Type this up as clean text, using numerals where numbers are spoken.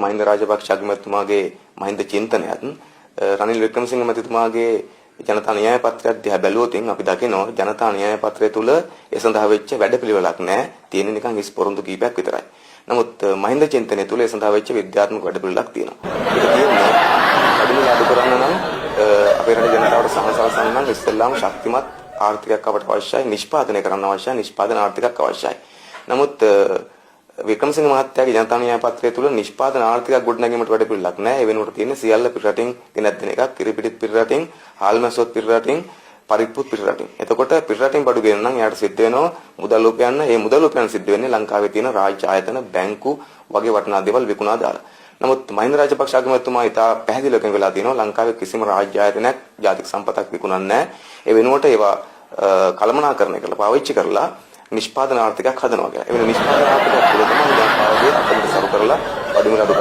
මහින්ද රාජපක්ෂ අගමැතිතුමාගේ මහින්ද චින්තනයත් රනිල් වික්‍රමසිංහ මැතිතුමාගේ ජනතා න්‍යාය පත්‍රය දිහා බැලුවොත් අපි දකිනවා ජනතා න්‍යාය පත්‍රය තුල ඒ සඳහා වෙච්ච වැඩපිළිවෙලක් නැහැ. තියෙන නිකන් හිස් පොරොන්දු කීපයක් විතරයි. නමුත් මහින්ද චින්තනය තුල ඒ සඳහා වෙච්ච විද්‍යාත්මක වැඩපිළිවෙලක් තියෙනවා. ඒක කියන්නේ වැඩිමල් අඩු කරන්න නම් අපේ රටේ ජනතාවට සහසලසන්න නම් ඉස්සෙල්ලාම ශක්තිමත් ආර්ථිකයක් අපට අවශ්‍යයි. නිෂ්පාදනය කරන්න අවශ්‍යයි. නිෂ්පාදන ආර්ථිකයක් අවශ්‍යයි. නමුත් වික්‍රමසිංහ මහත්තයාගේ ජනතා න්‍යාය පත්‍රය තුල නිෂ්පාදන ආර්ථිකයක් ගොඩනැගීමට වැඩපිළිවෙලක් නැහැ. ඒ වෙනුවට තියෙන සියල්ල පිටරටින් ගෙනත් දෙන එකක්. කිරිපිටිත් පිටරටින්, හාල්මැස්සොත් පිටරටින්, පරිප්පුත් පිටරටින්. එතකොට පිටරටින් බඩු ගෙනන නම් යාට සිද්ධ වෙනවා මුදල් උපයන්න. ඒ මුදල් උපයන්න සිද්ධ වෙන්නේ ලංකාවේ තියෙන රාජ්‍ය ආයතන, බැංකු වගේ වටිනා දේවල් විකුණා දාලා. නමුත් මහින්ද රාජපක්ෂ අගමැතිතුමා ඉතා පැහැදිලිව වෙලා තියෙනවා ලංකාවේ කිසිම රාජ්‍ය ආයතනයක් ජාතික සම්පතක් විකුණන්නේ නැහැ. ඒ වෙනුවට ඒවා කළමනාකරණය කරලා පාවිච්චි කරලා නිෂ්පාදන ආර්ථිකයක් හදනවා කියලා. ඒ වෙන නිෂ්පාදන ආර්ථිකයක් තුළ තමයි දැන් පාවගේ අතට සරු කරලා බඩු මිල අඩු